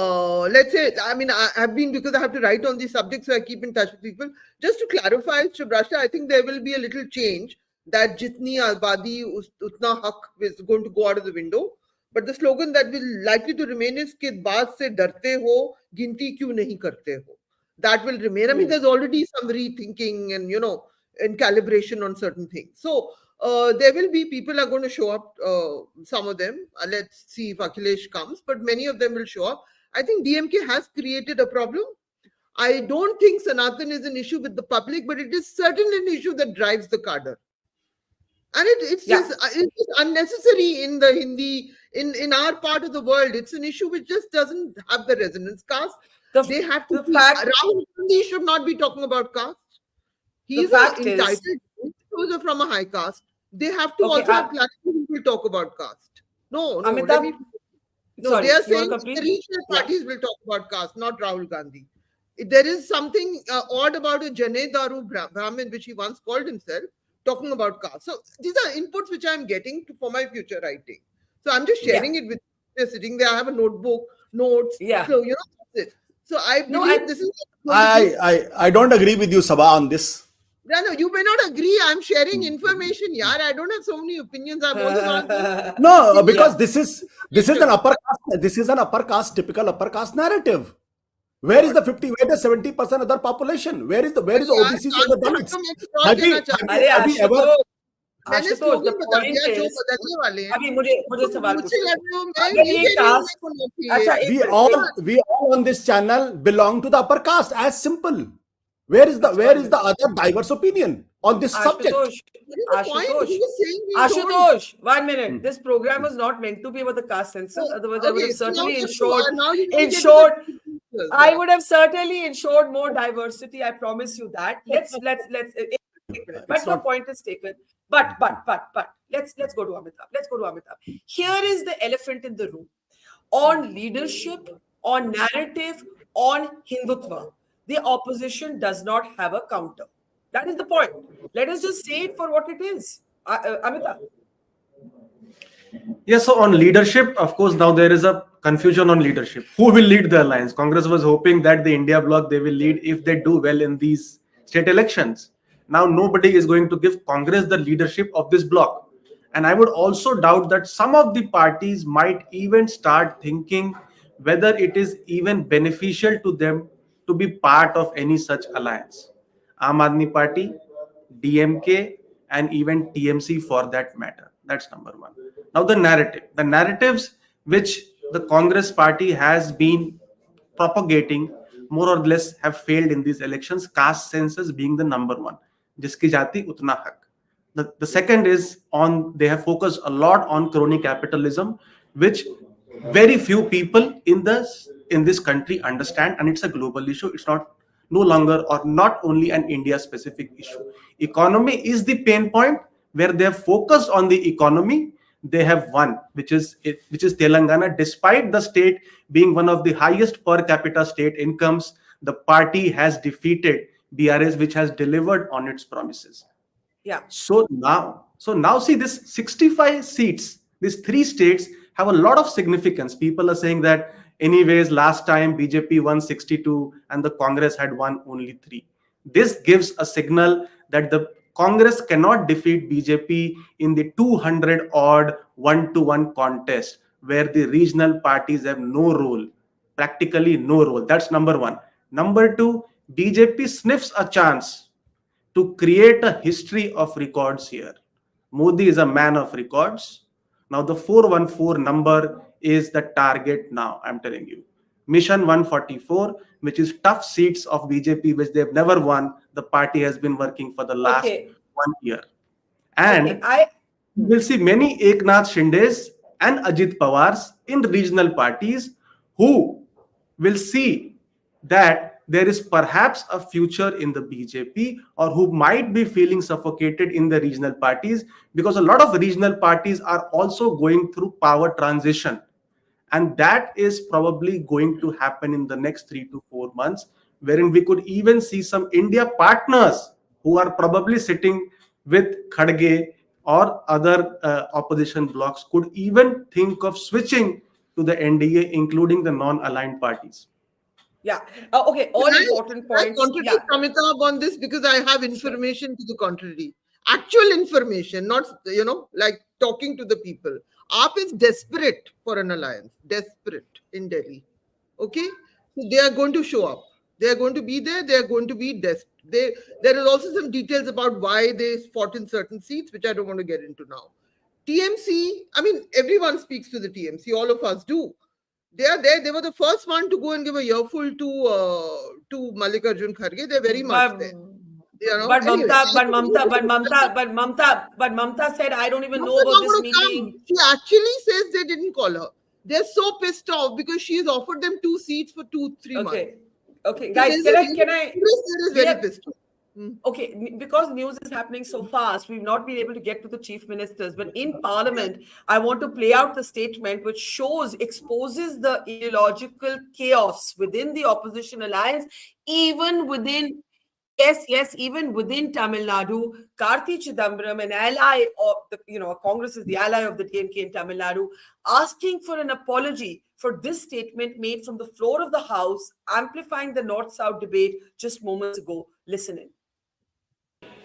let's say, I mean, because I have to write on these subjects, so I keep in touch with people. Just to clarify, Shivraj, I think there will be a little change that jitni abadi utna haq is going to go out of the window. But the slogan that will likely to remain is कि बात से डरते हो, गिनती क्यों नहीं करते हो. That will remain. I mean, there's already some rethinking and, and calibration on certain things. So there will be people are going to show up, some of them. Let's see if Akhilesh comes, but many of them will show up. I think DMK has created a problem. I don't think Sanatan is an issue with the public, but it is certainly an issue that drives the cadre. And it's just unnecessary in the Hindi, in our part of the world. It's an issue which just doesn't have the resonance. Caste, they have to. Rahul Gandhi should not be talking about caste. He's entitled. Those are from a high caste. They have to also have platforms to talk about caste. No, Amitabh, they are saying the regional parties will talk about caste, not Rahul Gandhi. There is something odd about a Jane Daru Brahmin, which he once called himself, talking about caste. So these are inputs which I'm getting for my future writing. So I'm just sharing it with you. They're sitting there. I have a notebook, notes. Yeah. So that's it. So I believe this is. I don't agree with you, Sabha, on this. No, you may not agree. I'm sharing information. Yeah, I don't have so many opinions. I'm also not. No, because Yeah. this is an upper caste, typical upper caste narrative. Where is the 50? Where is the 70% other population? Where is the OBCs and the Dalits? Have you ever? मैंने Ashutosh, the slogan बता point दिया जो is, बदलने वाले हैं अभी मुझे सवाल मुझे पूछने लग दो। रहा हूँ मैं अगर ये ये कह रही हूँ कास्ट, मेरे को नहीं चाहिए। अच्छा We all on this channel belong to the upper caste. As simple. Where is the other diverse opinion on this subject? Ashutosh, What is the point? Ashutosh, He was saying we don't. Ashutosh, 1 minute. This program was not meant to be about the caste census. Otherwise, I would Okay, have so now certainly you ensured, now you can get to the pictures, I yeah. would have certainly ensured more diversity. I promise you that. Let's. But your not- point is taken. But let's go to Amitabh. Let's go to Amitabh. Here is the elephant in the room. On leadership, on narrative, on Hindutva, the opposition does not have a counter. That is the point. Let us just say it for what it is. Amitabh. Yeah, so on leadership, of course, now there is a confusion on leadership. Who will lead the alliance? Congress was hoping that the India bloc, they will lead if they do well in these state elections. Now nobody is going to give Congress the leadership of this bloc. And I would also doubt that some of the parties might even start thinking whether it is even beneficial to them to be part of any such alliance. Aam Aadmi Party, DMK, and even TMC for that matter. That's number one. Now the narratives which the Congress party has been propagating more or less have failed in these elections, caste census being the number one. Jiski jati utna hak. The second is they have focused a lot on crony capitalism, which very few people in this country understand, and it's a global issue. It's no longer or not only an India specific issue. Economy is the pain point. Where they have focused on the economy, they have won, which is Telangana. Despite the state being one of the highest per capita state incomes, the party has defeated BRS, which has delivered on its promises. Yeah. So now see this 65 seats, these three states have a lot of significance. People are saying that anyways, last time BJP won 62 and the Congress had won only 3. This gives a signal that the Congress cannot defeat BJP in the 200 odd 1-to-1 contest where the regional parties have no role, practically no role. That's number one. Number two, BJP sniffs a chance to create a history of records here. Modi is a man of records. Now the 414 number is the target now, I'm telling you. Mission 144, which is tough seats of BJP, which they've never won. The party has been working for the last 1 year. And you will see many Eknath Shindes and Ajit Pawars in regional parties who will see that there is perhaps a future in the BJP, or who might be feeling suffocated in the regional parties, because a lot of regional parties are also going through power transition. And that is probably going to happen in the next 3 to 4 months, wherein we could even see some India partners who are probably sitting with Khadge or other opposition blocs could even think of switching to the NDA, including the non-aligned parties. Yeah. Okay. All important points. I contradict Amitabh on this because I have information to the contrary. Actual information, not like talking to the people. AAP is desperate for an alliance. Desperate in Delhi. Okay, so they are going to show up. They are going to be there. They are going to be desperate. There is also some details about why they fought in certain seats, which I don't want to get into now. TMC. I mean, everyone speaks to the TMC. All of us do. They are there. They were the first one to go and give a earful to Mallikarjun Kharge. They're very much there. But Mamta said, I don't even know about this meeting. She actually says they didn't call her. They're so pissed off because she's offered them 2 seats for 2-3 months. Okay, guys, can I? Very pissed off. Okay, because news is happening so fast, we've not been able to get to the chief ministers. But in Parliament, I want to play out the statement which exposes the ideological chaos within the opposition alliance, even within. Yes, even within Tamil Nadu, Karthi Chidambaram, an ally of Congress is the ally of the DMK in Tamil Nadu, asking for an apology for this statement made from the floor of the House, amplifying the North-South debate just moments ago. Listen in.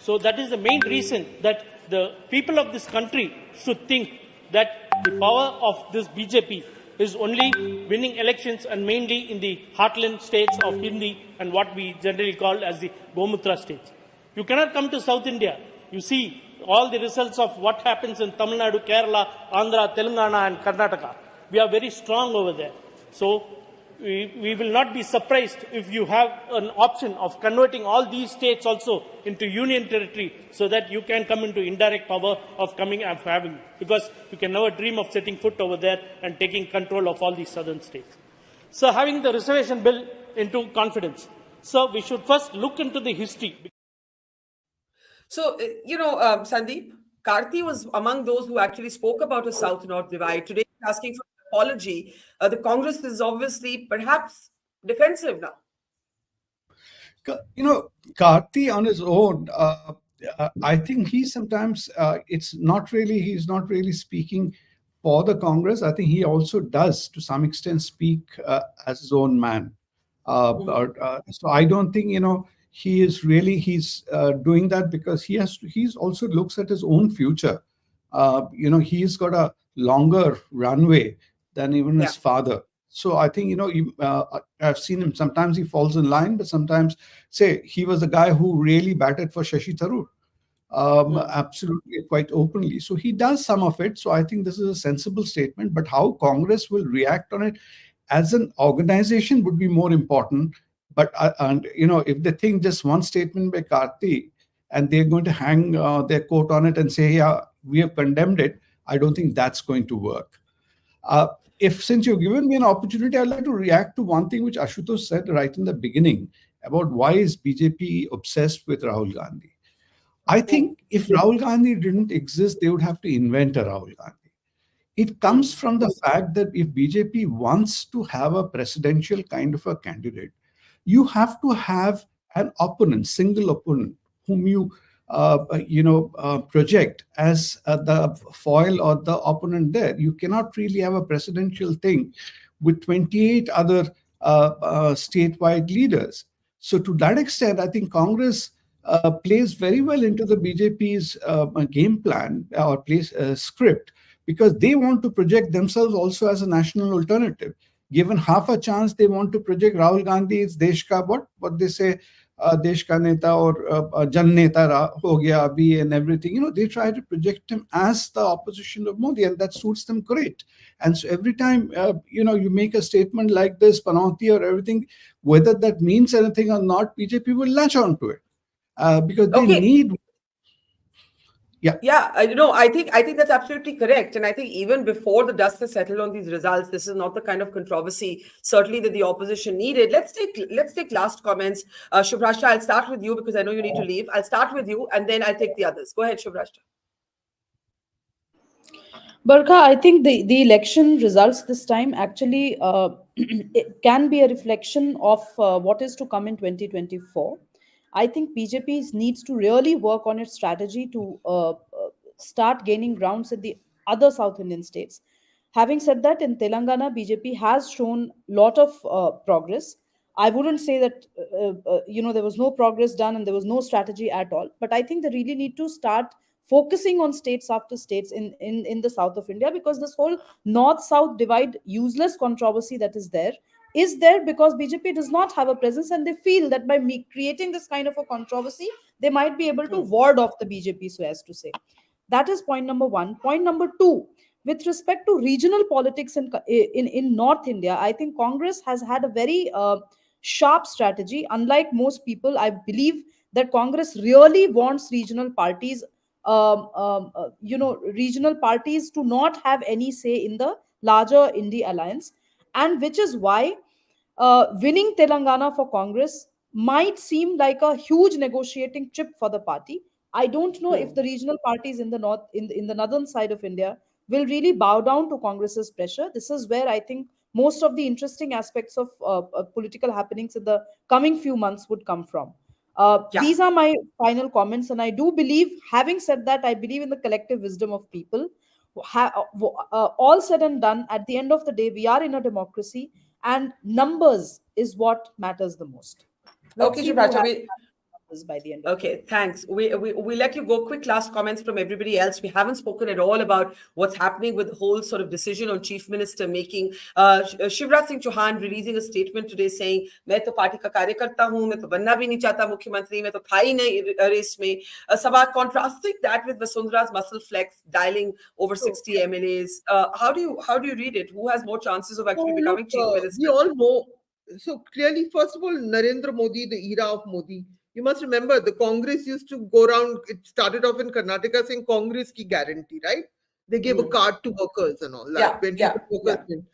So that is the main reason that the people of this country should think that the power of this BJP is only winning elections and mainly in the heartland states of Hindi and what we generally call as the Gomutra states. You cannot come to South India. You see all the results of what happens in Tamil Nadu, Kerala, Andhra, Telangana and Karnataka. We are very strong over there. So we will not be surprised if you have an option of converting all these states also into union territory so that you can come into indirect power of coming and having, because you can never dream of setting foot over there and taking control of all these southern states. So having the reservation bill into confidence. So we should first look into the history. So, Sandeep, Karti was among those who actually spoke about a South-North divide. Today, he's asking for an apology. The Congress is obviously perhaps defensive now. Karti on his own, I think he sometimes he's not really speaking for the Congress. I think he also does to some extent speak as his own man. So I don't think he's doing that because he's also looks at his own future. He's got a longer runway than even his father. So I think I've seen him. Sometimes he falls in line, but sometimes, say, he was the guy who really batted for Shashi Tharoor, absolutely, quite openly. So he does some of it. So I think this is a sensible statement. But how Congress will react on it as an organization would be more important. But if they think just one statement by Karti and they're going to hang their coat on it and say, yeah, we have condemned it, I don't think that's going to work. Since you've given me an opportunity, I'd like to react to one thing which Ashutosh said right in the beginning about why is BJP obsessed with Rahul Gandhi. I think if Rahul Gandhi didn't exist, they would have to invent a Rahul Gandhi. It comes from the fact that if BJP wants to have a presidential kind of a candidate, you have to have an opponent, single opponent, whom you project as the foil or the opponent there. You cannot really have a presidential thing with 28 other statewide leaders. So to that extent, I think Congress plays very well into the BJP's game plan or plays script, because they want to project themselves also as a national alternative. Given half a chance, they want to project Rahul Gandhi is Desh ka what they say, Desh ka neta or Jan neta ho gaya abhi and everything. They try to project him as the opposition of Modi, and that suits them great. And so every time you make a statement like this, Panauti or everything, whether that means anything or not, BJP will latch on to it because they need. Yeah, I think that's absolutely correct. And I think even before the dust has settled on these results, this is not the kind of controversy, certainly, that the opposition needed. Let's take last comments. Shivraj, I'll start with you because I know you need to leave. I'll start with you and then I'll take the others. Go ahead, Shivraj. Barkha, I think the election results this time actually it can be a reflection of what is to come in 2024. I think BJP needs to really work on its strategy to start gaining grounds in the other South Indian states. Having said that, in Telangana, BJP has shown a lot of progress. I wouldn't say that there was no progress done and there was no strategy at all. But I think they really need to start focusing on states after states in the south of India, because this whole north-south divide, useless controversy that is there because BJP does not have a presence, and they feel that by creating this kind of a controversy, they might be able to ward off the BJP, so as to say. That is point number one. Point number two, with respect to regional politics in North India, I think Congress has had a very sharp strategy. Unlike most people, I believe that Congress really wants regional parties regional parties to not have any say in the larger Indie alliance, and which is why winning Telangana for Congress might seem like a huge negotiating chip for the party. I don't know if the regional parties in the north, in the northern side of India, will really bow down to Congress's pressure. This is where I think most of the interesting aspects of political happenings in the coming few months would come from. These are my final comments, and I do believe, having said that, I believe in the collective wisdom of people. All said and done, at the end of the day, we are in a democracy, and numbers is what matters the most. Okay, Shivraj, chances by the end of Okay, thanks. We let you go. Quick last comments from everybody else. We haven't spoken at all about what's happening with the whole sort of decision on Chief Minister making. Shivraj Singh Chouhan releasing a statement today saying, "मैं तो party का कार्यकर्ता हूँ, मैं तो बनना भी नहीं चाहता मुख्यमंत्री, मैं तो था ही नहीं रेस में." Sabha contrasting that with Vasundhara's muscle flex, dialing over 60 MLAs. How do you read it? Who has more chances of actually So, look, becoming Chief we Minister? all know. So clearly, first of all, Narendra Modi, the era of Modi. You must remember the Congress used to go around. It started off in Karnataka saying Congress ki guarantee, right? They gave a card to workers and all that. Yeah, When yeah, workers yeah. went.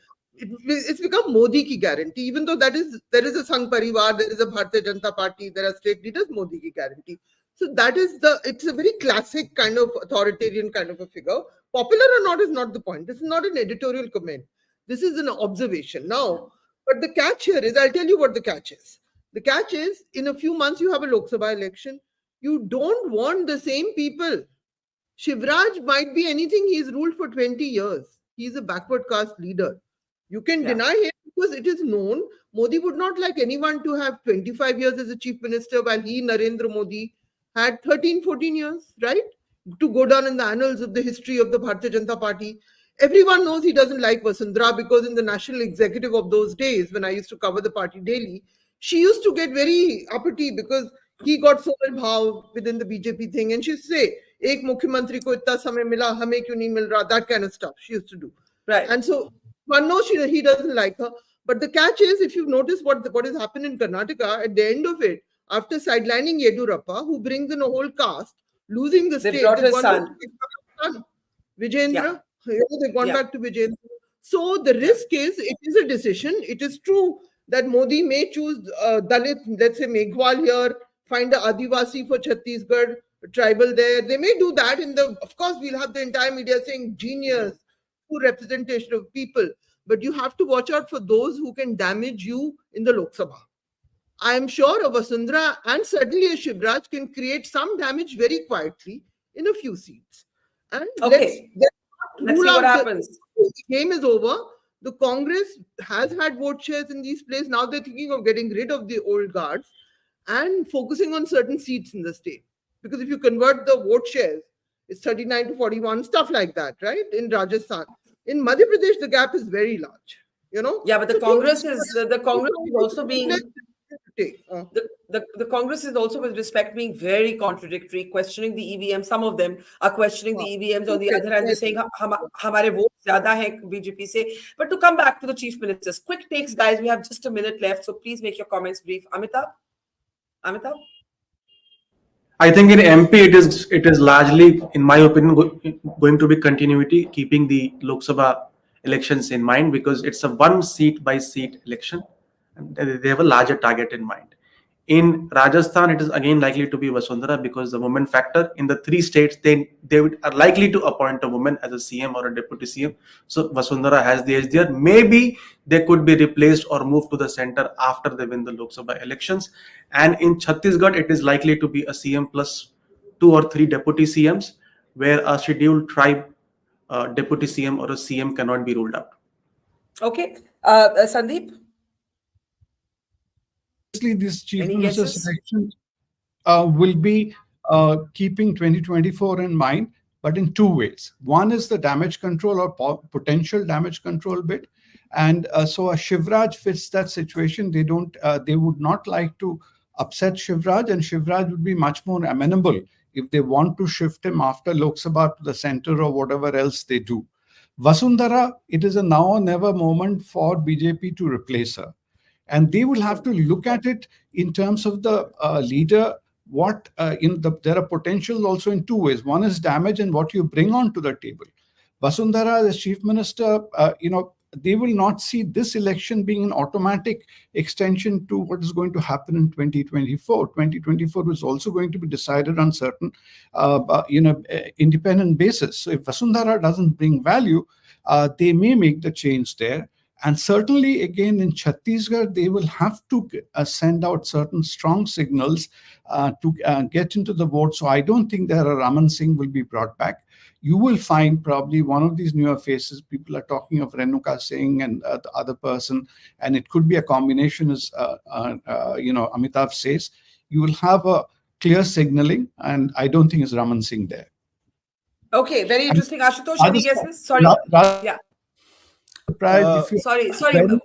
It's become Modi ki guarantee, even though there is a Sangh Parivar, there is a Bharatiya Janata Party, there are state leaders, Modi ki guarantee. So it's a very classic kind of authoritarian kind of a figure. Popular or not is not the point. This is not an editorial comment. This is an observation. Now, but the catch here is, I'll tell you what the catch is. The catch is, in a few months, you have a Lok Sabha election. You don't want the same people. Shivraj might be anything. He's ruled for 20 years. He's a backward caste leader. You can deny him because it is known Modi would not like anyone to have 25 years as a chief minister while he, Narendra Modi, had 13, 14 years, right? To go down in the annals of the history of the Bharatiya Janata Party. Everyone knows he doesn't like Vasundhara because in the national executive of those days, when I used to cover the party daily, she used to get very uppity because he got so much bhav within the BJP thing. And she'd say, Ek Mukhyamantri ko itna samay mila, hame kyun nahi mil raha, that kind of stuff she used to do. Right. And so one knows he doesn't like her. But the catch is, if you've noticed what has happened in Karnataka, at the end of it, after sidelining Yedurappa, who brings in a whole caste, losing the They state, brought they've his gone son. back to son, Vijendra. They've gone Yeah. back to Vijendra. So the risk is, it is a decision. It is true that Modi may choose Dalit, let's say Meghwal here, find a Adivasi for Chhattisgarh, tribal there. They may do that. Of course, we'll have the entire media saying genius, full representation of people. But you have to watch out for those who can damage you in the Lok Sabha. I am sure a Vasundhara and certainly a Shivraj can create some damage very quietly in a few seats. And Okay. Let's see what happens. The game is over. The Congress has had vote shares in these places. Now they're thinking of getting rid of the old guards and focusing on certain seats in the state. Because if you convert the vote shares, it's 39 to 41, stuff like that, right? In Rajasthan. In Madhya Pradesh, the gap is very large. Yeah, but the Congress is also being the Congress is also, with respect, being very contradictory, questioning the EVM. Some of them are questioning the EVMs. On the other hand, they're saying hamare vote zyada hai BJP se. But to come back to the chief ministers, quick takes, guys. We have just a minute left, so please make your comments brief. Amitabh. I think in MP it is largely, in my opinion, going to be continuity, keeping the Lok Sabha elections in mind, because it's a one seat by seat election and they have a larger target in mind. In Rajasthan, it is again likely to be Vasundhara because the women factor. In the three states, they are likely to appoint a woman as a CM or a deputy CM. So Vasundhara has the edge there. Maybe they could be replaced or moved to the center after they win the Lok Sabha elections. And in Chhattisgarh, it is likely to be a CM plus 2 or 3 deputy CMs, where a scheduled tribe deputy CM or a CM cannot be ruled out. Okay. Sandeep? This chief minister selection will be keeping 2024 in mind, but in two ways. One is the damage control or potential damage control bit. And so a Shivraj fits that situation. They would not like to upset Shivraj, and Shivraj would be much more amenable if they want to shift him after Lok Sabha to the center or whatever else they do. Vasundhara, it is a now or never moment for BJP to replace her. And they will have to look at it in terms of the leader. There are potentials also in two ways. One is damage and what you bring onto the table. Vasundhara, as chief minister, they will not see this election being an automatic extension to what is going to happen in 2024. 2024 is also going to be decided on certain, independent basis. So if Vasundhara doesn't bring value, they may make the change there. And certainly, again, in Chhattisgarh, they will have to send out certain strong signals to get into the vote. So I don't think that a Raman Singh will be brought back. You will find probably one of these newer faces. People are talking of Renuka Singh and the other person, and it could be a combination, as Amitav says. You will have a clear signaling, and I don't think it's Raman Singh there. Okay, very interesting. Ashutosh, any guesses? Sorry. Yeah. Sorry.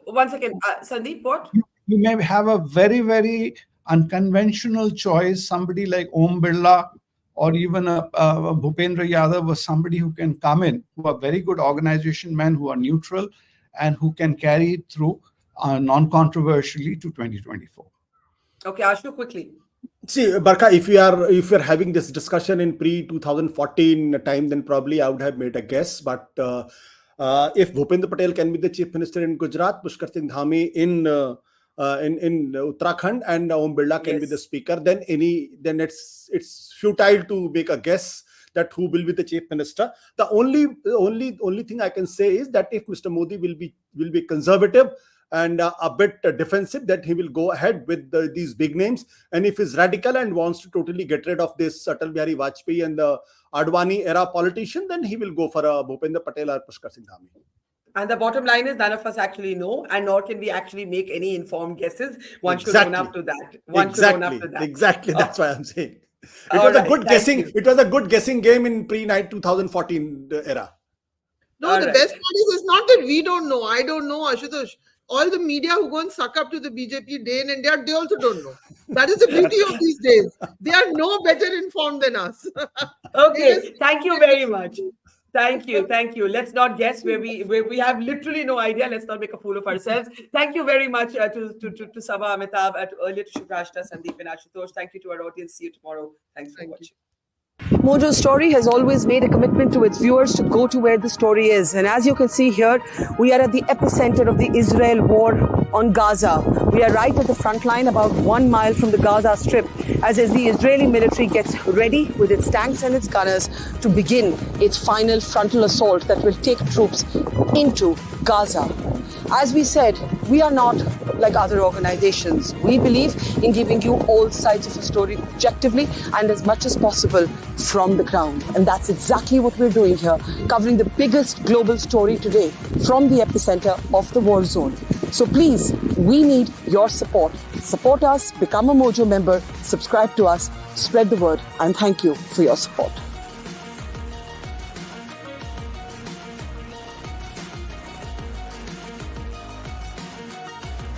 One second. Sandeep, what? You may have a very, very unconventional choice, somebody like Om Birla or even a Bhupendra Yadav, or somebody who can come in, who are very good organization men, who are neutral, and who can carry it through non-controversially to 2024. Okay, Ashu, quickly. See, Barkha, if you're having this discussion in pre-2014 time, then probably I would have made a guess. But if Bhupendra Patel can be the chief minister in Gujarat, Pushkar Singh Dhami in Uttarakhand, and Om Birla can be the speaker, then it's futile to make a guess that who will be the chief minister. The only thing I can say is that if Mr. Modi will be conservative and a bit defensive, that he will go ahead with these big names. And if he's radical and wants to totally get rid of this Atal Bihari Vajpayee and the Advani era politician, then he will go for a Bhupendra Patel or Pushkar Singh Dhami. And the bottom line is none of us actually know, and nor can we actually make any informed guesses. One should own up to that. Exactly. That's why I'm saying. It was a good guessing. It was a good guessing game in pre-2014 era. No, the best part is it's not that we don't know. I don't know, Ashutosh. All the media who go and suck up to the BJP day in India, they also don't know. That is the beauty of these days. They are no better informed than us. Okay, thank you very much. Thank you. Let's not guess where we have literally no idea. Let's not make a fool of ourselves. Thank you very much to Sabha, Amitabh, earlier to Shivraj, Sandeep, and Ashutosh. Thank you to our audience. See you tomorrow. Thanks for watching. Mojo Story has always made a commitment to its viewers to go to where the story is. And as you can see here, we are at the epicenter of the Israel war on Gaza. We are right at the front line, about 1 mile from the Gaza Strip, as the Israeli military gets ready with its tanks and its gunners to begin its final frontal assault that will take troops into Gaza. As we said, we are not like other organizations. We believe in giving you all sides of the story objectively and as much as possible from the ground. And that's exactly what we're doing here, covering the biggest global story today from the epicenter of the war zone. So please, we need your support. Support us, become a Mojo member, subscribe to us, spread the word, and thank you for your support.